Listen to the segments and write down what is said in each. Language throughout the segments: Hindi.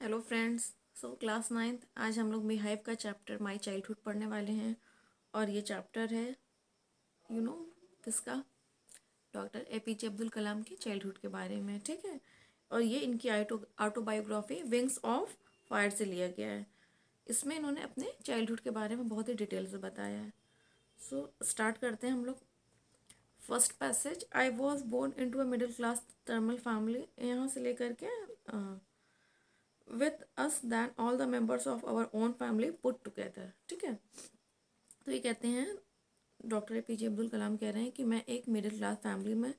Hello friends. क्लास 9th आज हम लोग बिहाइव का चैप्टर माय चाइल्डहुड पढ़ने वाले हैं। और ये चैप्टर है यू नो किसका, डॉक्टर एपीजे अब्दुल कलाम के चाइल्डहुड के बारे में। ठीक है, और ये इनकी ऑटोबायोग्राफी विंग्स ऑफ फायर से लिया गया है। इसमें इन्होंने अपने चाइल्डहुड के बारे में बहुत ही डिटेल से बताया है। स्टार्ट करते हैं हम लोग। First passage, I was born in to a middle class Tamil family, यहाँ से लेकर के with us than all the members of our own family put together। ठीक है, तो ये कहते हैं, डॉक्टर एपीजे अब्दुल कलाम कह रहे हैं कि मैं एक मिडिल क्लास फैमिली में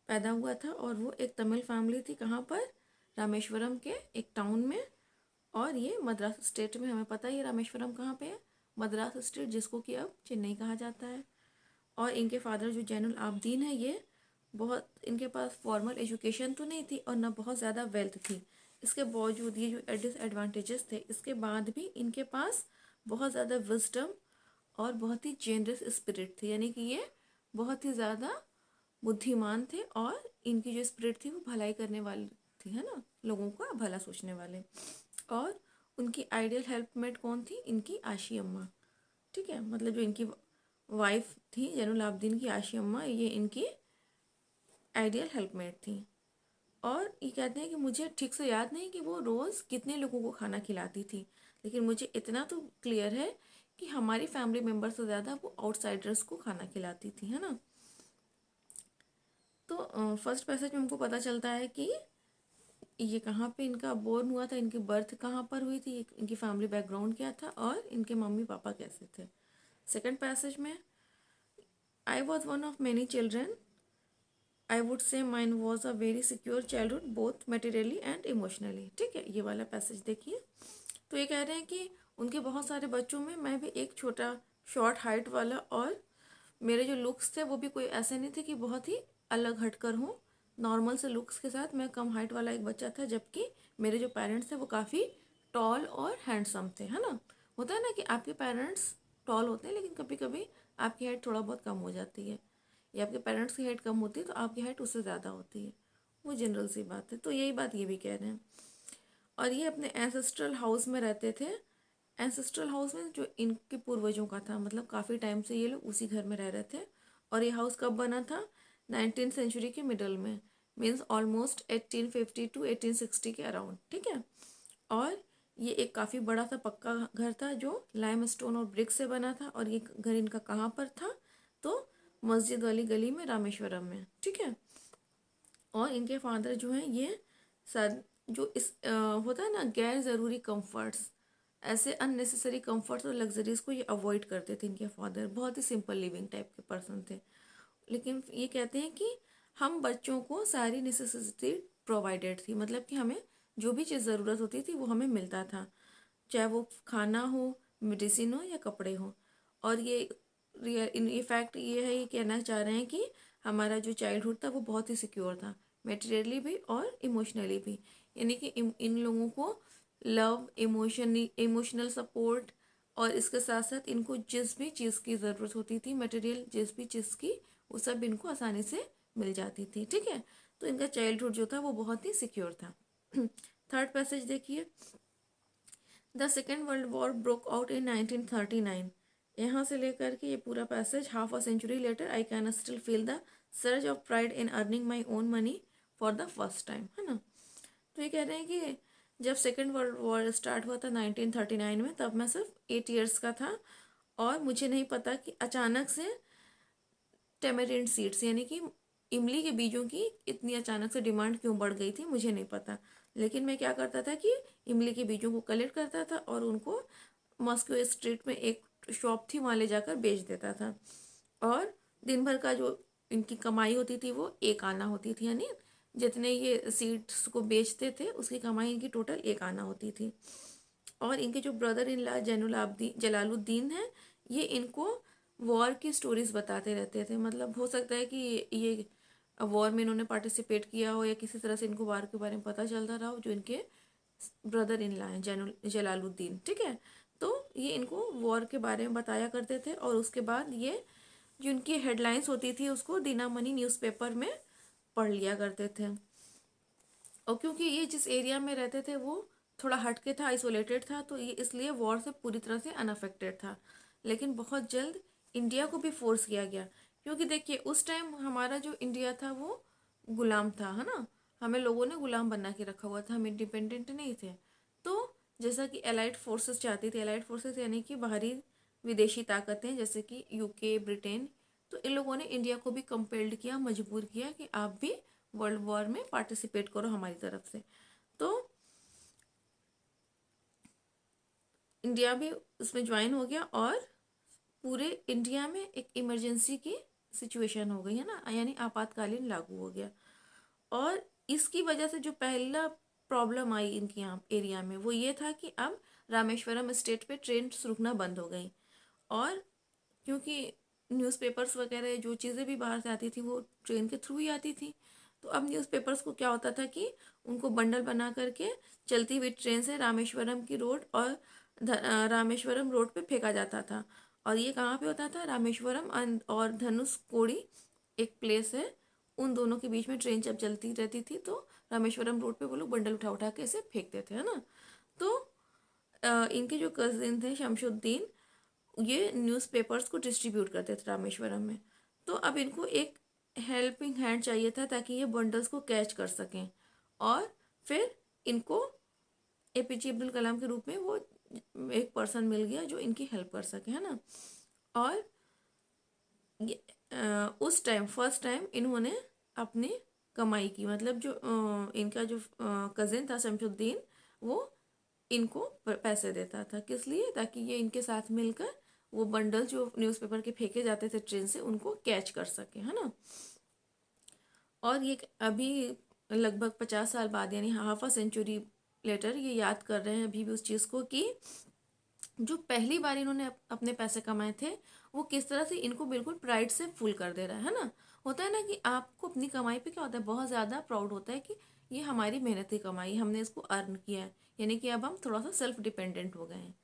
पैदा हुआ था और वो एक तमिल फैमिली थी। कहाँ पर? रामेश्वरम के एक टाउन में। और ये मद्रास स्टेट में, हमें पता है ये रामेश्वरम कहाँ पे है, मद्रास स्टेट, जिसको कि अब चेन्नई कहा जाता है। और इनके फादर जो जैनुल आबदीन है, ये बहुत, इनके पास फॉर्मल एजुकेशन तो नहीं थी और ना बहुत ज़्यादा वेल्थ थी। इसके बावजूद ये जो डिसएडवांटेजेस थे, इसके बाद भी इनके पास बहुत ज़्यादा विजडम और बहुत ही जेनरस स्पिरिट थी। यानी कि ये बहुत ही ज़्यादा बुद्धिमान थे और इनकी जो स्पिरिट थी वो भलाई करने वाली थी, है ना, लोगों का भला सोचने वाले। और उनकी आइडियल हेल्पमेट कौन थी? इनकी आशी अम्मा। ठीक है, मतलब जो इनकी वाइफ थी जैनुल आबदीन की आशी अम्मा, ये इनकी आइडियल हेल्पमेट थी। और ये कहते हैं कि मुझे ठीक से याद नहीं कि वो रोज़ कितने लोगों को खाना खिलाती थी, लेकिन मुझे इतना तो क्लियर है कि हमारी फैमिली मेम्बर से ज़्यादा वो आउटसाइडर्स को खाना खिलाती थी, है ना। तो फर्स्ट पैसेज में हमको पता चलता है कि ये कहाँ पे इनका बोर्न हुआ था, इनकी बर्थ कहाँ पर हुई थी, इनकी फैमिली बैकग्राउंड क्या था और इनके मम्मी पापा कैसे थे। सेकंड पैसेज में, I was one of many children, I would say mine was a very secure childhood both materially and emotionally. ठीक है, ये वाला पैसेज देखिए। तो ये कह रहे हैं कि उनके बहुत सारे बच्चों में मैं भी एक छोटा शॉर्ट हाइट वाला, और मेरे जो लुक्स थे वो भी कोई ऐसे नहीं थे कि बहुत ही अलग हटकर हों। नॉर्मल से लुक्स के साथ मैं कम हाइट वाला एक बच्चा था, जबकि मेरे जो पेरेंट्स थे वो काफ़ी टॉल और हैंडसम थे, है ना। होता है ना कि आपके पेरेंट्स टॉल होते हैं लेकिन कभी कभी आपकी हाइट थोड़ा बहुत कम हो जाती है, या आपके पेरेंट्स की हाइट कम होती है तो आपकी हाइट उससे ज़्यादा होती है। वो जनरल सी बात है। तो यही बात ये भी कह रहे हैं। और ये अपने एंसेस्ट्रल हाउस में रहते थे। एंसेस्ट्रल हाउस में जो इनके पूर्वजों का था, मतलब काफ़ी टाइम से ये लोग उसी घर में रह रहे थे। और ये हाउस कब बना था? 19th सेंचुरी के मिडल में, मीन्स ऑलमोस्ट 1850 टू 1860 के अराउंड। ठीक है, और ये एक काफ़ी बड़ा सा पक्का घर था जो लाइम स्टोन और ब्रिक से बना था। और ये घर इनका कहाँ पर था? तो मस्जिद वाली गली में, रामेश्वरम में। ठीक है, और इनके फादर जो हैं ये सर, जो इस होता है ना गैर ज़रूरी कंफर्ट्स, ऐसे अननेसेसरी कंफर्ट्स और लग्जरीज को ये अवॉइड करते थे। इनके फादर बहुत ही सिंपल लिविंग टाइप के पर्सन थे। लेकिन ये कहते हैं कि हम बच्चों को सारी नेसेसिटी प्रोवाइडेड थी, मतलब कि हमें जो भी चीज़ ज़रूरत होती थी वो हमें मिलता था, चाहे वो खाना हो, मेडिसिन हो या कपड़े हो। और ये फैक्ट ये है, ये कहना चाह रहे हैं कि हमारा जो चाइल्डहुड था वो बहुत ही सिक्योर था, मेटेरियली भी और इमोशनली भी। यानी कि इन लोगों को लव, इमोशनल सपोर्ट, और इसके साथ साथ इनको जिस भी चीज़ की ज़रूरत होती थी, मटेरियल जिस भी चीज़ की, वो सब इनको आसानी से मिल जाती थी। ठीक है, तो इनका चाइल्डहुड जो था वो बहुत ही सिक्योर था। थर्ड पैसेज देखिए, the second world war broke out in 1939। यहाँ से लेकर के ये पूरा passage, half a century later I can still feel the surge of pride in earning my own money for the first time, है ना। तो ये कह रहे हैं कि जब सेकेंड वर्ल्ड वॉर स्टार्ट हुआ था 1939 में, तब मैं सिर्फ 8 years का था और मुझे नहीं पता कि अचानक से टेमेरिंड सीड्स, यानी कि इमली के बीजों की इतनी अचानक से डिमांड क्यों बढ़ गई थी, मुझे नहीं पता। लेकिन मैं क्या करता था कि इमली के बीजों को कलेक्ट करता था और उनको मॉस्को स्ट्रीट में एक शॉप थी, वहाँ ले जाकर बेच देता था। और दिन भर का जो इनकी कमाई होती थी वो 1 आना होती थी, यानी जितने ये सीड्स को बेचते थे उसकी कमाई इनकी टोटल 1 आना होती थी। और इनके जो ब्रदर इन लॉ जलालुद्दीन है, ये इनको वॉर की स्टोरीज बताते रहते थे। मतलब हो सकता है कि ये वॉर में इन्होंने पार्टिसिपेट किया हो या किसी तरह से इनको वॉर के बारे में पता चलता रहा हो, जो इनके ब्रदर इन लॉ हैं जलालुद्दीन। ठीक है, तो ये इनको वॉर के बारे में बताया करते थे। और उसके बाद ये जो इनकी हेडलाइंस होती थी उसको दिनामणि न्यूज़पेपर में पढ़ लिया करते थे। और क्योंकि ये जिस एरिया में रहते थे वो थोड़ा हटके था, आइसोलेटेड था, तो ये इसलिए वॉर से पूरी तरह से अनअफेक्टेड था। लेकिन बहुत जल्द इंडिया को भी फोर्स किया गया, क्योंकि देखिए उस टाइम हमारा जो इंडिया था वो गुलाम था, है ना। हमें लोगों ने गुलाम बना के रखा हुआ था, हम इंडिपेंडेंट नहीं थे। तो जैसा कि एलाइड फोर्सेस चाहती थी, एलाइड फोर्सेस यानी कि बाहरी विदेशी ताकतें जैसे कि यूके, ब्रिटेन, तो इन लोगों ने इंडिया को भी कंपेल्ड किया, मजबूर किया कि आप भी वर्ल्ड वॉर में पार्टिसिपेट करो हमारी तरफ से। तो इंडिया भी उसमें ज्वाइन हो गया और पूरे इंडिया में एक इमरजेंसी की सिचुएशन हो गई, है ना, यानी आपातकालीन लागू हो गया। और इसकी वजह से जो पहला प्रॉब्लम आई इनके यहाँ एरिया में वो ये था कि अब रामेश्वरम स्टेट पे ट्रेन रुकना बंद हो गई। और क्योंकि न्यूज़पेपर्स वगैरह जो चीज़ें भी बाहर से आती थी वो ट्रेन के थ्रू ही आती थी, तो अब न्यूज़पेपर्स को क्या होता था कि उनको बंडल बना करके चलती हुई ट्रेन से रामेश्वरम की रोड और रामेश्वरम रोड पे फेंका जाता था। और ये कहाँ पे होता था? रामेश्वरम और धनुषकोडी एक प्लेस है, उन दोनों के बीच में ट्रेन जब चलती रहती थी तो रामेश्वरम रोड पे वो लोग बंडल उठा उठा के ऐसे फेंकते थे, है ना। तो इनके जो कजिन थे शमशुद्दीन, ये न्यूज़पेपर्स को डिस्ट्रीब्यूट करते थे रामेश्वरम में। तो अब इनको एक हेल्पिंग हैंड चाहिए था ताकि ये बंडल्स को कैच कर सकें, और फिर इनको एपीजे अब्दुल कलाम के रूप में वो एक पर्सन मिल गया जो इनकी हेल्प कर सके, है ना। और ये उस टाइम फर्स्ट टाइम इन्होंने अपनी कमाई की, मतलब जो इनका जो कज़िन था शमशुद्दीन, वो इनको पैसे देता था, किस लिए? ताकि ये इनके साथ मिलकर वो बंडल जो न्यूज़पेपर के फेंके जाते थे ट्रेन से उनको कैच कर सके, है ना। और ये अभी लगभग 50 साल बाद यानी हाफ अ सेंचुरी लेटर ये याद कर रहे हैं अभी भी उस चीज़ को कि जो पहली बार इन्होंने अपने पैसे कमाए थे वो किस तरह से इनको बिल्कुल प्राइड से फुल कर दे रहा है ना। होता है ना कि आपको अपनी कमाई पे क्या होता है, बहुत ज़्यादा प्राउड होता है कि ये हमारी मेहनती कमाई, हमने इसको अर्न किया है, यानी कि अब हम थोड़ा सा सेल्फ डिपेंडेंट हो गए हैं।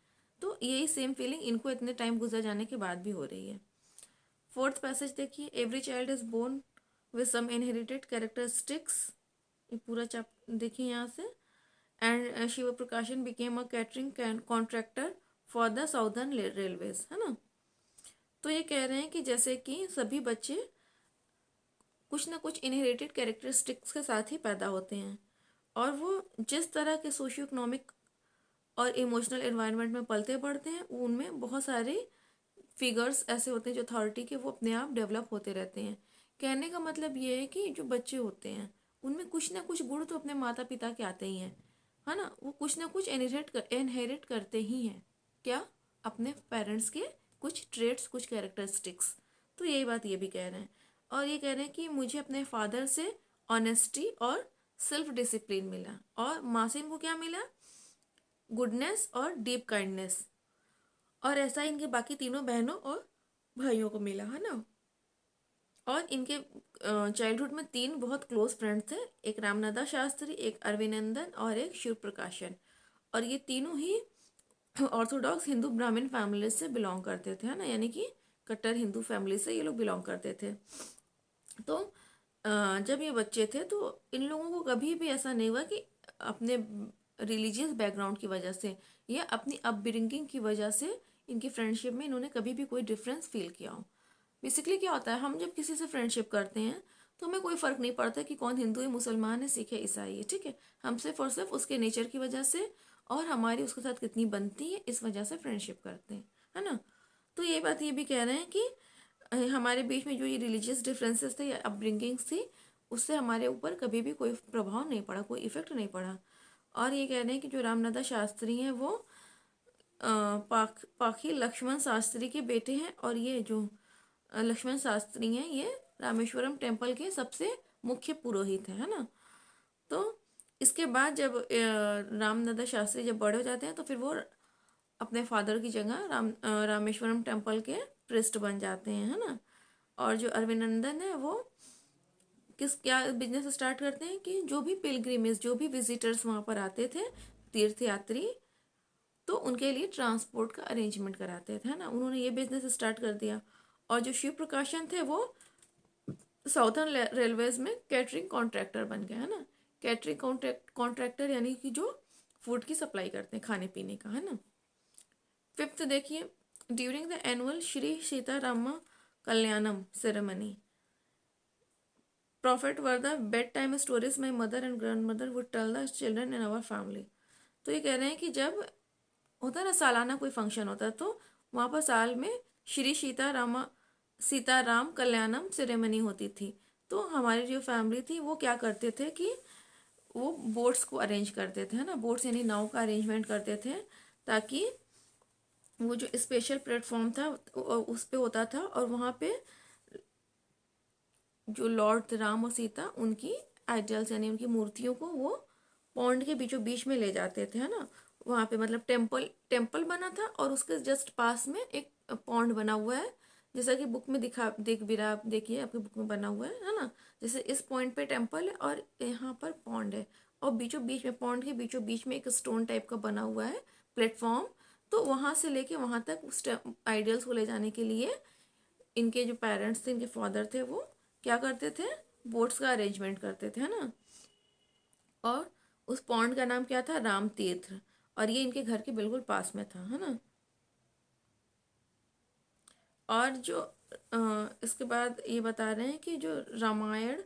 तो यही सेम फीलिंग इनको इतने टाइम गुजर जाने के बाद भी हो रही है। फोर्थ पैसेज देखिए, every child is born with some inherited characteristics. ये पूरा चैप देखिए यहाँ से। And Shiv Prakashan became a catering contractor for the southern railways, है ना। तो ये कह रहे हैं कि जैसे कि सभी बच्चे कुछ ना कुछ इनहेरिटेड कैरेक्टरिस्टिक्स के साथ ही पैदा होते हैं, और वो जिस तरह के सोशियो इकोनॉमिक और इमोशनल एनवायरनमेंट में पलते बढ़ते हैं उनमें बहुत सारे फिगर्स ऐसे होते हैं जो अथॉरिटी के, वो अपने आप डेवलप होते रहते हैं। कहने का मतलब ये है कि जो बच्चे होते हैं उनमें कुछ ना कुछ गुण तो अपने माता पिता के आते ही हैं, है ना। वो कुछ ना कुछ इनहेरिट करते ही हैं, क्या? अपने पेरेंट्स के कुछ ट्रेट्स, कुछ कैरेक्टरिस्टिक्स। तो यही बात ये भी कह रहे हैं। और ये कह रहे हैं कि मुझे अपने फादर से ऑनेस्टी और सेल्फ डिसिप्लिन मिला, और माँ से इनको क्या मिला? गुडनेस और डीप काइंडनेस। और ऐसा इनके बाकी तीनों बहनों और भाइयों को मिला, है ना। और इनके चाइल्डहुड में तीन बहुत क्लोज फ्रेंड्स थे, एक रामनादा शास्त्री, एक अरविंदन और एक शिव प्रकाशन। और ये तीनों ही ऑर्थोडॉक्स हिंदू ब्राह्मण फैमिली से बिलोंग करते थे, है ना, यानी कि कट्टर हिंदू फैमिली से ये लोग बिलोंग करते थे। तो जब ये बच्चे थे तो इन लोगों को कभी भी ऐसा नहीं हुआ कि अपने रिलीजियस बैकग्राउंड की वजह से या अपनी अपब्रिंगिंग की वजह से इनकी फ्रेंडशिप में इन्होंने कभी भी कोई डिफरेंस फील किया हो। बेसिकली क्या होता है, हम जब किसी से फ्रेंडशिप करते हैं तो हमें कोई फ़र्क नहीं पड़ता कि कौन हिंदू है, मुसलमान है, सिख है, ईसाई है, ठीक है। हम सिर्फ और सिर्फ उसके नेचर की वजह से और हमारी उसके साथ कितनी बनती है इस वजह से फ्रेंडशिप करते हैं, है ना। तो ये बात ये भी कह रहे हैं कि हमारे बीच में जो ये रिलीजियस डिफरेंसेस थे या अपब्रिंगिंग्स थी उससे हमारे ऊपर कभी भी कोई प्रभाव नहीं पड़ा, कोई इफेक्ट नहीं पड़ा। और ये कह रहे हैं कि जो रामनाथा शास्त्री हैं वो पाखी लक्ष्मण शास्त्री के बेटे हैं, और ये जो लक्ष्मण शास्त्री हैं ये रामेश्वरम टेम्पल के सबसे मुख्य पुरोहित हैं, है ना। तो इसके बाद जब रामनाथा शास्त्री जब बड़े हो जाते हैं तो फिर वो अपने फादर की जगह रामेश्वरम टेम्पल के प्रेस्ट बन जाते हैं, है ना। और जो अरविंदन है वो क्या बिजनेस स्टार्ट करते हैं कि जो भी पिलग्रिमेज, जो भी विजिटर्स वहाँ पर आते थे, तीर्थयात्री, तो उनके लिए ट्रांसपोर्ट का अरेंजमेंट कराते थे, है ना। उन्होंने ये बिजनेस स्टार्ट कर दिया। और जो शिव प्रकाशन थे वो साउथर्न रेलवेज में कैटरिंग कॉन्ट्रैक्टर बन गए, है ना। कैटरिंग कॉन्ट्रैक्टर यानी कि जो फूड की सप्लाई करते हैं, खाने पीने का, है ना। फिफ्थ देखिए, during the annual Shri Sitarama Kalyanam ceremony profit were the bedtime stories my mother and grandmother would tell the children in our family. तो ये कह रहे हैं कि जब होता है ना सालाना कोई फंक्शन होता है, तो वहाँ पर साल में श्री सीताराम कल्याणम सेरेमनी होती थी। तो हमारी जो फैमिली थी वो क्या करते थे कि वो बोट्स को अरेंज करते थे, है ना, बोट्स यानी नाव का अरेंजमेंट करते थे, ताकि वो जो स्पेशल प्लेटफॉर्म था उस पे होता था, और वहाँ पे जो लॉर्ड राम और सीता उनकी आइडियल्स यानी उनकी मूर्तियों को वो पॉन्ड के बीचों बीच में ले जाते थे, है ना। वहाँ पे मतलब टेम्पल बना था, और उसके जस्ट पास में एक पॉन्ड बना हुआ है, जैसा कि बुक में देख भी रहा, आप देखिए आपकी बुक में बना हुआ है ना। जैसे इस पॉइंट पे टेम्पल है और यहाँ पर पॉन्ड है, और बीचों बीच में पॉन्ड के बीचों बीच में एक स्टोन टाइप का बना हुआ है प्लेटफॉर्म। तो वहाँ से लेके वहाँ तक उस आइडियल्स को ले जाने के लिए इनके जो पेरेंट्स थे, इनके फादर थे, वो क्या करते थे, बोट्स का अरेंजमेंट करते थे, है ना। और उस पॉन्ड का नाम क्या था, राम तीर्थ, और ये इनके घर के बिल्कुल पास में था, है ना। और जो इसके बाद ये बता रहे हैं कि जो रामायण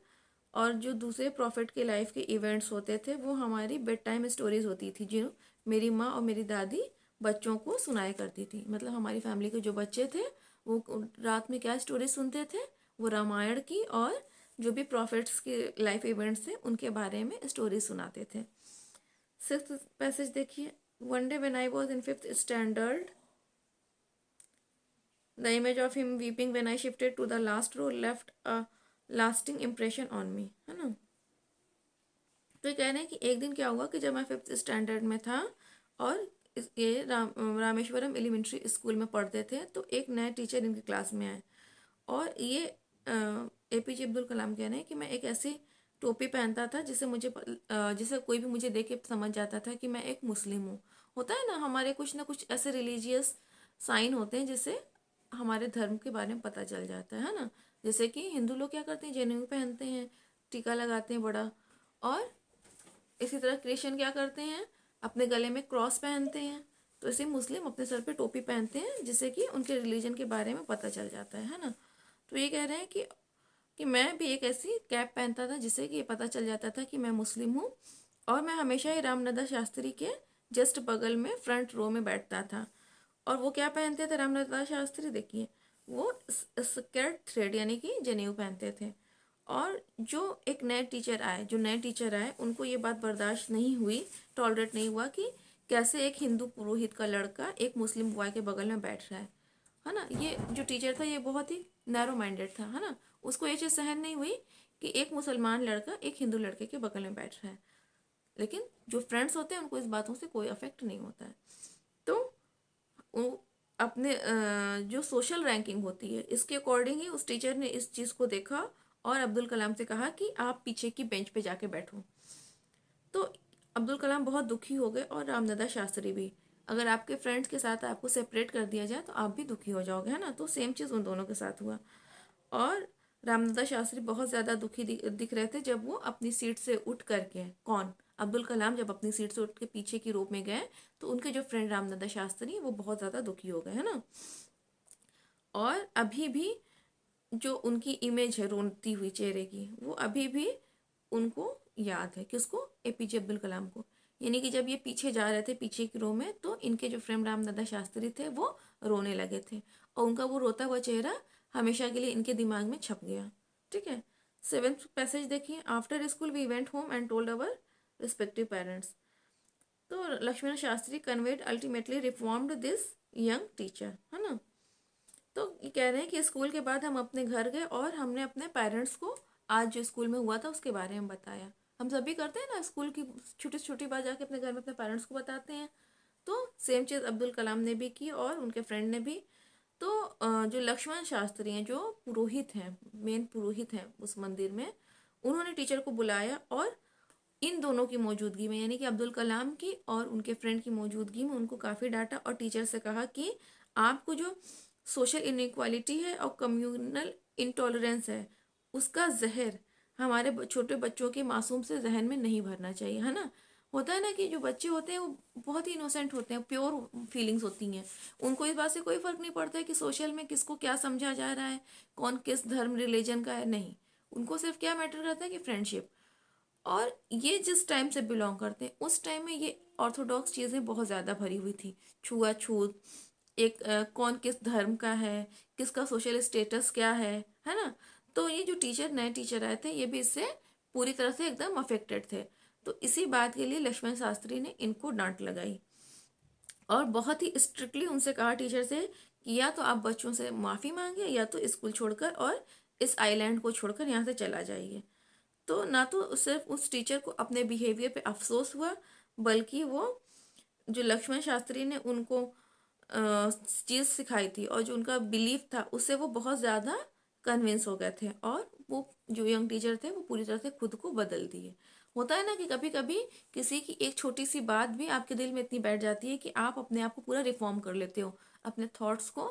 और जो दूसरे प्रॉफिट के लाइफ के इवेंट्स होते थे वो हमारी बेड टाइम स्टोरीज होती थी, जो मेरी माँ और मेरी दादी बच्चों को सुनाया करती थी। मतलब हमारी फैमिली के जो बच्चे थे वो रात में क्या स्टोरी सुनते थे, वो रामायण की और जो भी प्रॉफिट्स के लाइफ इवेंट्स थे उनके बारे में स्टोरी सुनाते थे। सिक्स्थ पैसेज देखिए, one day when I was in fifth standard the image of him weeping when I shifted to the last row left a lasting impression on me, है ना। तो ये कह रहे हैं कि एक दिन क्या हुआ कि जब मैं फिफ्थ स्टैंडर्ड में था और ये रामेश्वरम एलिमेंट्री स्कूल में पढ़ते थे, तो एक नया टीचर इनकी क्लास में आए, और ये APJ अब्दुल कलाम कह रहे हैं कि मैं एक ऐसी टोपी पहनता था जिसे कोई भी मुझे देख के समझ जाता था कि मैं एक मुस्लिम हूँ। होता है ना हमारे कुछ ना कुछ ऐसे रिलीजियस साइन होते हैं जिससे हमारे धर्म के बारे में पता चल जाता है ना। जैसे कि हिंदू लोग क्या करते हैं, जनेऊ पहनते हैं, टीका लगाते हैं बड़ा, और इसी तरह क्रिश्चियन क्या करते हैं, अपने गले में क्रॉस पहनते हैं। तो ऐसे मुस्लिम अपने सर पे टोपी पहनते हैं जिससे कि उनके रिलीजन के बारे में पता चल जाता है ना। तो ये कह रहे हैं कि मैं भी एक ऐसी कैप पहनता था जिससे कि ये पता चल जाता था कि मैं मुस्लिम हूँ, और मैं हमेशा ही रामनदा शास्त्री के जस्ट बगल में फ्रंट रो में बैठता था। और वो क्या पहनते थे रामनदा शास्त्री, देखिए वो स्कर्ट थ्रेड यानी कि जनेऊ पहनते थे। और जो नए टीचर आए उनको ये बात बर्दाश्त नहीं हुई, टॉलरेट नहीं हुआ कि कैसे एक हिंदू पुरोहित का लड़का एक मुस्लिम बॉय के बगल में बैठ रहा है ना। ये जो टीचर था ये बहुत ही नैरो माइंडेड था, है ना। उसको ये चीज़ सहन नहीं हुई कि एक मुसलमान लड़का एक हिंदू लड़के के बगल में बैठ रहा है, लेकिन जो फ्रेंड्स होते हैं उनको इस बातों से कोई अफेक्ट नहीं होता है। तो अपने जो सोशल रैंकिंग होती है इसके अकॉर्डिंग ही उस टीचर ने इस चीज़ को देखा और अब्दुल कलाम से कहा कि आप पीछे की बेंच पे जाके बैठो। तो अब्दुल कलाम बहुत दुखी हो गए, और रामदादा शास्त्री भी। अगर आपके फ्रेंड्स के साथ आपको सेपरेट कर दिया जाए तो आप भी दुखी हो जाओगे, है ना। तो सेम चीज़ उन दोनों के साथ हुआ, और रामदादा शास्त्री बहुत ज़्यादा दुखी दिख रहे थे जब वो अपनी सीट से उठ करके, कौन, अब्दुल कलाम जब अपनी सीट से उठ के पीछे की रो में गए, तो उनके जो फ्रेंड रामदादा शास्त्री वो बहुत ज़्यादा दुखी हो गए, है ना। और अभी भी जो उनकी इमेज है रोती हुई चेहरे की, वो अभी भी उनको याद है, किसको, APJ अब्दुल कलाम को। यानी कि जब ये पीछे जा रहे थे पीछे की रो में, तो इनके जो फ्रेंड रामदादा शास्त्री थे वो रोने लगे थे, और उनका वो रोता हुआ चेहरा हमेशा के लिए इनके दिमाग में छप गया। ठीक है। सेवेंथ पैसेज देखिए, after school we went home and told our respective parents. तो Lakshman Shastri conveyed ultimately reformed this young teacher, है ना। तो ये कह रहे हैं कि स्कूल के बाद हम अपने घर गए और हमने अपने पेरेंट्स को आज जो स्कूल में हुआ था उसके बारे में बताया। हम सभी करते हैं ना, स्कूल की छोटी छोटी बात जाके अपने घर में अपने पेरेंट्स को बताते हैं। तो सेम चीज़ अब्दुल कलाम ने भी की और उनके फ्रेंड ने भी। तो जो लक्ष्मण शास्त्री हैं, जो पुरोहित हैं, मेन पुरोहित हैं उस मंदिर में, उन्होंने टीचर को बुलाया, और इन दोनों की मौजूदगी में यानी कि अब्दुल कलाम की और उनके फ्रेंड की मौजूदगी में उनको काफ़ी डांटा, और टीचर से कहा कि आपको जो सोशल इनइक्वालिटी है और कम्युनल इंटॉलरेंस है, उसका जहर हमारे छोटे बच्चों के मासूम से जहन में नहीं भरना चाहिए, है ना। होता है ना कि जो बच्चे होते हैं वो बहुत ही इनोसेंट होते हैं, प्योर फीलिंग्स होती हैं, उनको इस बात से कोई फर्क नहीं पड़ता है कि सोशल में किसको क्या समझा जा रहा है, कौन किस धर्म रिलीजन का है, नहीं, उनको सिर्फ क्या मैटर करता है कि फ्रेंडशिप। और ये जिस टाइम से बिलोंग करते हैं उस टाइम में ये ऑर्थोडॉक्स चीज़ें बहुत ज़्यादा भरी हुई थी, छुआछूत, एक कौन किस धर्म का है, किसका सोशल स्टेटस क्या है ना। तो ये जो टीचर नए टीचर आए थे ये भी इससे पूरी तरह से एकदम अफेक्टेड थे। तो इसी बात के लिए लक्ष्मण शास्त्री ने इनको डांट लगाई और बहुत ही स्ट्रिक्टली उनसे कहा टीचर से कि या तो आप बच्चों से माफ़ी मांगे या तो स्कूल छोड़कर और इस आइलैंड को छोड़कर यहाँ से चला जाइए। तो ना तो सिर्फ उस टीचर को अपने बिहेवियर पे अफसोस हुआ, बल्कि वो जो लक्ष्मण शास्त्री ने उनको चीज़ सिखाई थी और जो उनका बिलीफ था उससे वो बहुत ज़्यादा कन्विंस हो गए थे और वो जो यंग टीचर थे वो पूरी तरह से खुद को बदल दिए। होता है ना कि कभी कभी किसी की एक छोटी सी बात भी आपके दिल में इतनी बैठ जाती है कि आप अपने आप को पूरा रिफॉर्म कर लेते हो, अपने थॉट्स को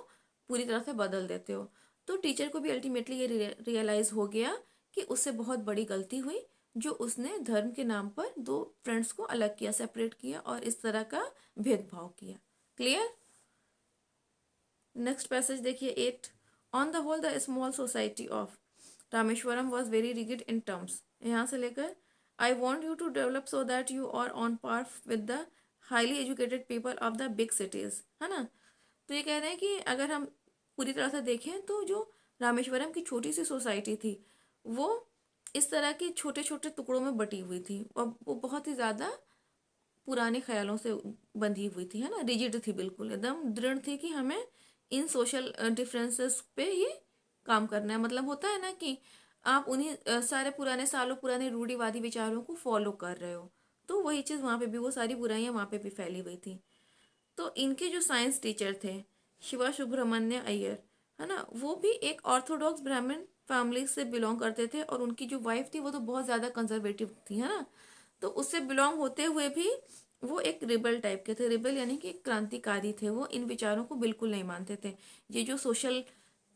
पूरी तरह से बदल देते हो। तो टीचर को भी अल्टीमेटली ये रियलाइज़ हो गया कि उससे बहुत बड़ी गलती हुई जो उसने धर्म के नाम पर दो फ्रेंड्स को अलग किया, सेपरेट किया और इस तरह का भेदभाव किया। क्लियर? नेक्स्ट पैसेज देखिए 8। On the whole the small society of Rameswaram was very rigid in terms, यहाँ से लेकर I want you to develop so that you are on par with the highly educated people of the big cities, है ना। तो ये कह रहे हैं कि अगर हम पूरी तरह से देखें तो जो रामेश्वरम की छोटी सी सोसाइटी थी वो इस तरह के छोटे छोटे टुकड़ों में बटी हुई थी और वो बहुत ही ज़्यादा पुराने ख्यालों से बंधी हुई थी, है ना, रिजिड थी, बिल्कुल एकदम दृढ़ थी कि हमें इन सोशल डिफरेंसेस पे ही काम करना है। मतलब होता है ना कि आप उन्हीं सारे पुराने सालों पुराने रूढ़िवादी विचारों को फॉलो कर रहे हो, तो वही चीज़ वहाँ पे भी, वो सारी बुराइयाँ वहाँ पे भी फैली हुई थी। तो इनके जो साइंस टीचर थे शिवा सुब्रमण्य अय्यर, है ना, वो भी एक ऑर्थोडॉक्स ब्राह्मण फैमिली से बिलोंग करते थे और उनकी जो वाइफ थी वो तो बहुत ज़्यादा कंजर्वेटिव थी, है ना। तो उससे बिलोंग होते हुए भी वो एक रिबल टाइप के थे, रिबल यानी कि एक क्रांतिकारी थे, वो इन विचारों को बिल्कुल नहीं मानते थे। ये जो सोशल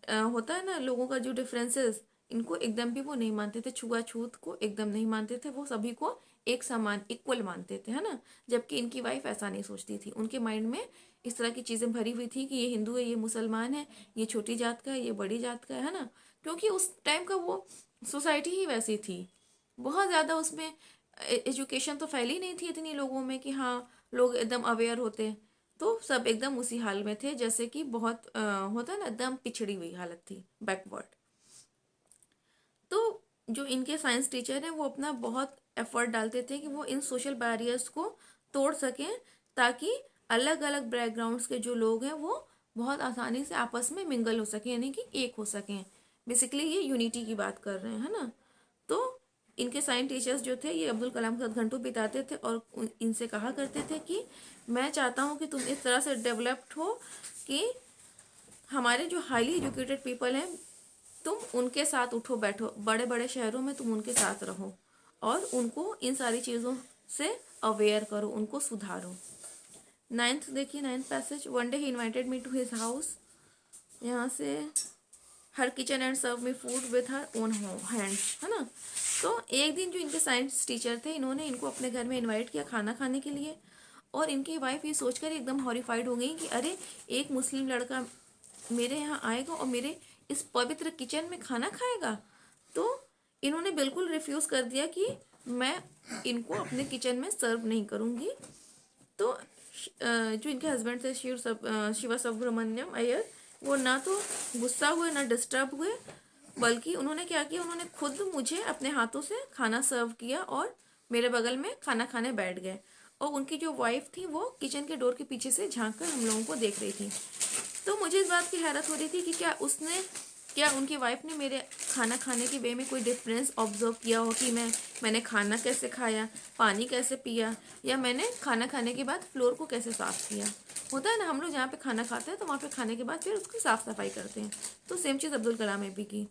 होता है ना लोगों का जो डिफरेंसेस, इनको एकदम भी वो नहीं मानते थे, छुआछूत को एकदम नहीं मानते थे, वो सभी को एक समान इक्वल मानते थे, है ना। जबकि इनकी वाइफ ऐसा नहीं सोचती थी, उनके माइंड में इस तरह की चीज़ें भरी हुई थी कि ये हिंदू है, ये मुसलमान है, ये छोटी जात का है, ये बड़ी जात का है ना। क्योंकि उस टाइम का वो सोसाइटी ही वैसी थी, बहुत ज़्यादा उसमें एजुकेशन तो फैली नहीं थी इतनी लोगों में कि हाँ लोग एकदम अवेयर होते। तो सब एकदम उसी हाल में थे जैसे कि बहुत होता है ना, एकदम पिछड़ी हुई हालत थी, बैकवर्ड। तो जो इनके साइंस टीचर हैं वो अपना बहुत एफर्ट डालते थे कि वो इन सोशल बैरियर्स को तोड़ सकें ताकि अलग अलग बैकग्राउंड्स के जो लोग हैं वो बहुत आसानी से आपस में मिंगल हो सकें, यानी कि एक हो सकें। बेसिकली ये यूनिटी की बात कर रहे हैं, है ना। तो इनके साइंस टीचर्स जो थे ये अब्दुल कलाम के साथ घंटों बिताते थे और इनसे कहा करते थे कि मैं चाहता हूँ कि तुम इस तरह से डेवलप्ड हो कि हमारे जो हाईली एजुकेटेड पीपल हैं तुम उनके साथ उठो बैठो, बड़े बड़े शहरों में तुम उनके साथ रहो और उनको इन सारी चीज़ों से अवेयर करो, उनको सुधारो। नाइन्थ देखिए, ninth passage. One day he invited me to his house, यहाँ से her kitchen and serve me food with her own hands, है ना। तो एक दिन जो इनके साइंस टीचर थे इन्होंने इनको अपने घर में इनवाइट किया खाना खाने के लिए और इनकी वाइफ ये सोचकर एकदम हॉरिफाइड हो गई कि अरे एक मुस्लिम लड़का मेरे यहाँ आएगा और मेरे इस पवित्र किचन में खाना खाएगा। तो इन्होंने बिल्कुल रिफ्यूज़ कर दिया कि मैं इनको अपने किचन में सर्व नहीं करूँगी। तो जो इनके हस्बैंड थे शिवा सुब्रमण्यम अय्यर, वो ना तो गुस्सा हुए ना डिस्टर्ब हुए, बल्कि उन्होंने क्या किया, उन्होंने खुद मुझे अपने हाथों से खाना सर्व किया और मेरे बगल में खाना खाने बैठ गए। और उनकी जो वाइफ थी वो किचन के डोर के पीछे से झांक कर हम लोगों को देख रही थी। तो मुझे इस बात की हैरत हो रही थी कि क्या उनकी वाइफ ने मेरे खाना खाने के वे में कोई डिफरेंस ऑब्जर्व किया हो कि मैंने खाना कैसे खाया, पानी कैसे पिया, या मैंने खाना खाने के बाद फ्लोर को कैसे साफ़ किया। होता है ना हम लोग जहाँ पे खाना खाते हैं तो वहाँ पे खाने के बाद फिर उसकी साफ़ सफाई करते हैं, तो सेम चीज़ अब्दुल कलाम ने भी की।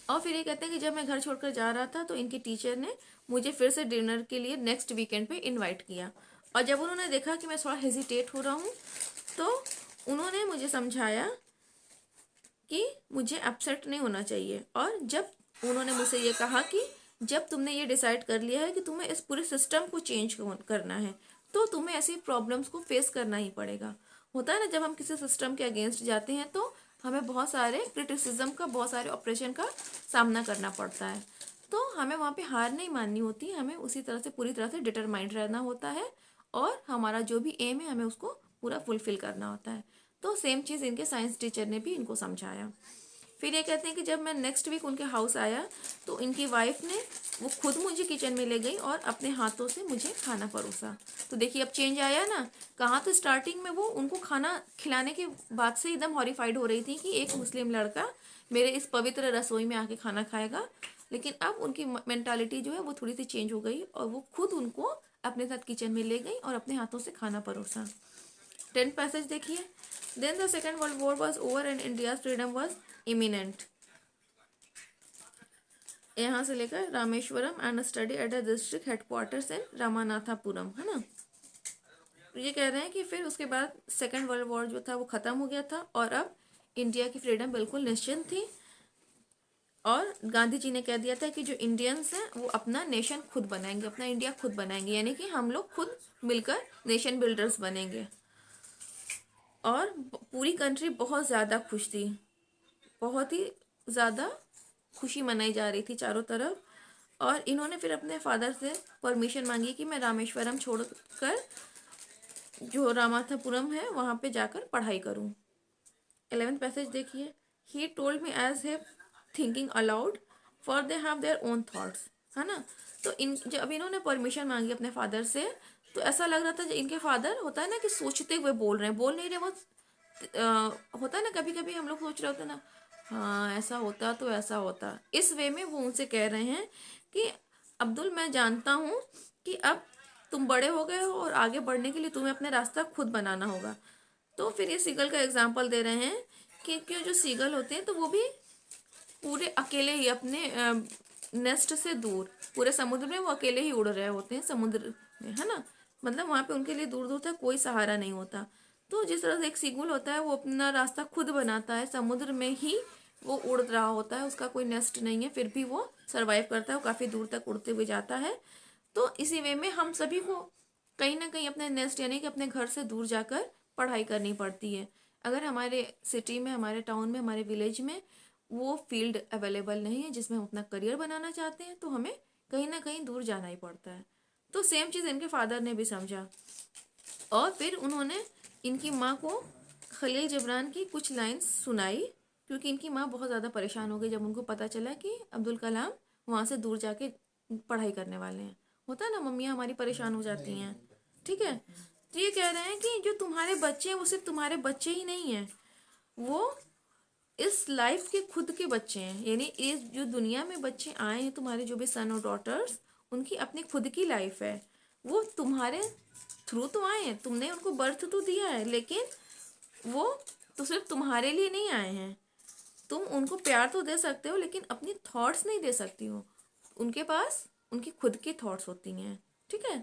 और फिर ये कहते हैं कि जब मैं घर छोड़कर जा रहा था तो इनके टीचर ने मुझे फिर से डिनर के लिए नेक्स्ट वीकेंड पे इनवाइट किया और जब उन्होंने देखा कि मैं थोड़ा हेजिटेट हो रहा हूँ तो उन्होंने मुझे समझाया कि मुझे अपसेट नहीं होना चाहिए। और जब उन्होंने मुझसे ये कहा कि जब तुमने ये डिसाइड कर लिया है कि तुम्हें इस पूरे सिस्टम को चेंज करना है, तो तुम्हें ऐसी प्रॉब्लम्स को फेस करना ही पड़ेगा। होता है ना, जब हम किसी सिस्टम के अगेंस्ट जाते हैं तो हमें बहुत सारे क्रिटिसिज्म का, बहुत सारे ऑपरेशन का सामना करना पड़ता है। तो हमें वहाँ पे हार नहीं माननी होती, हमें उसी तरह से पूरी तरह से डिटरमाइंड रहना होता है और हमारा जो भी एम है हमें उसको पूरा फुलफिल करना होता है। तो सेम चीज़ इनके साइंस टीचर ने भी इनको समझाया। फिर ये कहते हैं कि जब मैं नेक्स्ट वीक उनके हाउस आया तो इनकी वाइफ ने वो खुद मुझे किचन में ले गई और अपने हाथों से मुझे खाना परोसा। तो देखिए अब चेंज आया ना। कहाँ तो स्टार्टिंग में वो उनको खाना खिलाने के बाद से एकदम हॉरिफाइड हो रही थी कि एक मुस्लिम लड़का मेरे इस पवित्र रसोई में आके खाना खाएगा, लेकिन अब उनकी मेंटालिटी जो है वो थोड़ी सी चेंज हो गई और वो खुद उनको अपने साथ किचन में ले गई और अपने हाथों से खाना परोसा। 10th पैसेज देखिए। Then the second world war was over and India freedom was imminent. यहाँ से लेकर Rameswaram and study at the district headquarters in Ramanathapuram, है ना। तो ये कह रहे हैं कि फिर उसके बाद सेकेंड वर्ल्ड वॉर जो था वो ख़त्म हो गया था और अब इंडिया की फ्रीडम बिल्कुल निश्चिंत थी। और गांधी जी ने कह दिया था कि जो इंडियंस हैं वो अपना नेशन खुद बनाएंगे, अपना इंडिया खुद बनाएंगे, यानी कि हम लोग खुद मिलकर नेशन बिल्डर्स बनेंगे। और पूरी कंट्री बहुत ज़्यादा खुश थी, बहुत ही ज़्यादा खुशी मनाई जा रही थी चारों तरफ। और इन्होंने फिर अपने फादर से परमिशन मांगी कि मैं रामेश्वरम छोड़कर जो रामाथापुरम है वहाँ पे जाकर पढ़ाई करूँ। 11th पैसेज देखिए। He told me as he thinking aloud for they have their own thoughts, है ना। तो जब इन्होंने परमिशन मांगी अपने फादर से तो ऐसा लग रहा था इनके फादर, होता है ना कि सोचते हुए बोल रहे हैं, बोल नहीं रहे वो। होता है ना, कभी कभी हम लोग सोच रहे होते हैं ना, हाँ ऐसा होता तो ऐसा होता, इस वे में वो उनसे कह रहे हैं कि अब्दुल मैं जानता हूँ कि अब तुम बड़े हो गए हो और आगे बढ़ने के लिए तुम्हें अपना रास्ता खुद बनाना होगा। तो फिर ये सीगल का एग्जाम्पल दे रहे हैं कि जो सीगल होते हैं तो वो भी पूरे अकेले ही अपने नेस्ट से दूर पूरे समुद्र में वो अकेले ही उड़ रहे होते हैं समुद्र में, है ना। मतलब वहाँ पे उनके लिए दूर दूर तक कोई सहारा नहीं होता। तो जिस तरह से एक सीगुल होता है वो अपना रास्ता खुद बनाता है, समुद्र में ही वो उड़ रहा होता है, उसका कोई नेस्ट नहीं है, फिर भी वो सर्वाइव करता है, वो काफ़ी दूर तक उड़ते हुए जाता है। तो इसी वे में हम सभी को कहीं ना कहीं अपने नेस्ट यानी कि अपने घर से दूर जाकर पढ़ाई करनी पड़ती है। अगर हमारे सिटी में, हमारे टाउन में, हमारे विलेज में वो फील्ड अवेलेबल नहीं है जिसमें हम अपना करियर बनाना चाहते हैं तो हमें कहीं ना कहीं दूर जाना ही पड़ता है। तो सेम चीज़ इनके फादर ने भी समझा और फिर उन्होंने इनकी माँ को खलील जिब्रान की कुछ लाइंस सुनाई, क्योंकि इनकी माँ बहुत ज़्यादा परेशान हो गई जब उनको पता चला कि अब्दुल कलाम वहाँ से दूर जाके पढ़ाई करने वाले हैं। होता है ना, मम्मियाँ हमारी परेशान हो जाती हैं, ठीक है। तो ये कह रहे हैं कि जो तुम्हारे बच्चे हैं वो सिर्फ तुम्हारे बच्चे ही नहीं हैं, वो इस लाइफ के खुद के बच्चे हैं। यानी इस जो दुनिया में बच्चे आए हैं तुम्हारे जो भी सन और डॉटर्स, उनकी अपनी खुद की लाइफ है, वो तुम्हारे थ्रू तो आए हैं, तुमने उनको बर्थ तो दिया है, लेकिन वो तो सिर्फ तुम्हारे लिए नहीं आए हैं। तुम उनको प्यार तो दे सकते हो लेकिन अपनी थॉट्स नहीं दे सकती हो, उनके पास उनकी खुद की थॉट्स होती हैं, ठीक है।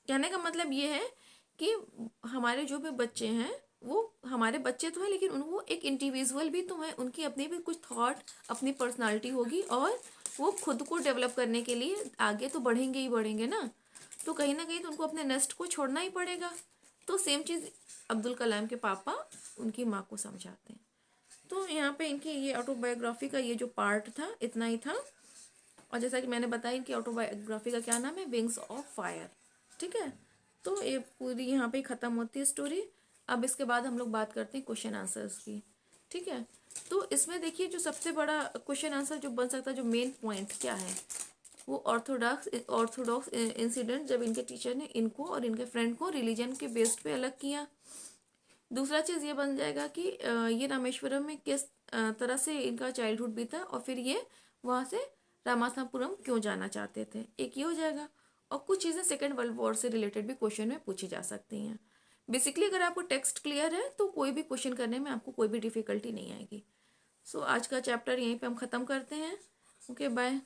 कहने का मतलब ये है कि हमारे जो भी बच्चे हैं वो हमारे बच्चे तो हैं लेकिन वो एक इंडिविजुअल भी तो है, उनकी अपनी भी कुछ थॉट, अपनी पर्सनालिटी होगी और वो खुद को डेवलप करने के लिए आगे तो बढ़ेंगे ही बढ़ेंगे ना। तो कहीं ना कहीं तो उनको अपने नेस्ट को छोड़ना ही पड़ेगा। तो सेम चीज़ अब्दुल कलाम के पापा उनकी माँ को समझाते हैं। तो यहाँ पे इनकी ये ऑटोबायोग्राफी का ये जो पार्ट था इतना ही था। और जैसा कि मैंने बताया इनकी ऑटोबायोग्राफी का क्या नाम है, विंग्स ऑफ फायर, ठीक है। तो ये पूरी यहाँ पे ख़त्म होती है स्टोरी। अब इसके बाद हम लोग बात करते हैं क्वेश्चन आंसर्स की, ठीक है। तो इसमें देखिए जो सबसे बड़ा क्वेश्चन आंसर जो बन सकता है, जो मेन पॉइंट क्या है, वो ऑर्थोडॉक्स इंसिडेंट जब इनके टीचर ने इनको और इनके फ्रेंड को रिलीजन के बेस्ड पे अलग किया। दूसरा चीज़ ये बन जाएगा कि ये रामेश्वरम में किस तरह से इनका चाइल्डहुड बीता और फिर ये वहाँ से रामासापुरम क्यों जाना चाहते थे, एक ये हो जाएगा। और कुछ चीज़ें सेकेंड वर्ल्ड वॉर से रिलेटेड भी क्वेश्चन में पूछी जा सकती हैं। बेसिकली अगर आपको टेक्स्ट क्लियर है तो कोई भी क्वेश्चन करने में आपको कोई भी डिफ़िकल्टी नहीं आएगी। सो आज का चैप्टर यहीं पे हम ख़त्म करते हैं। Okay bye.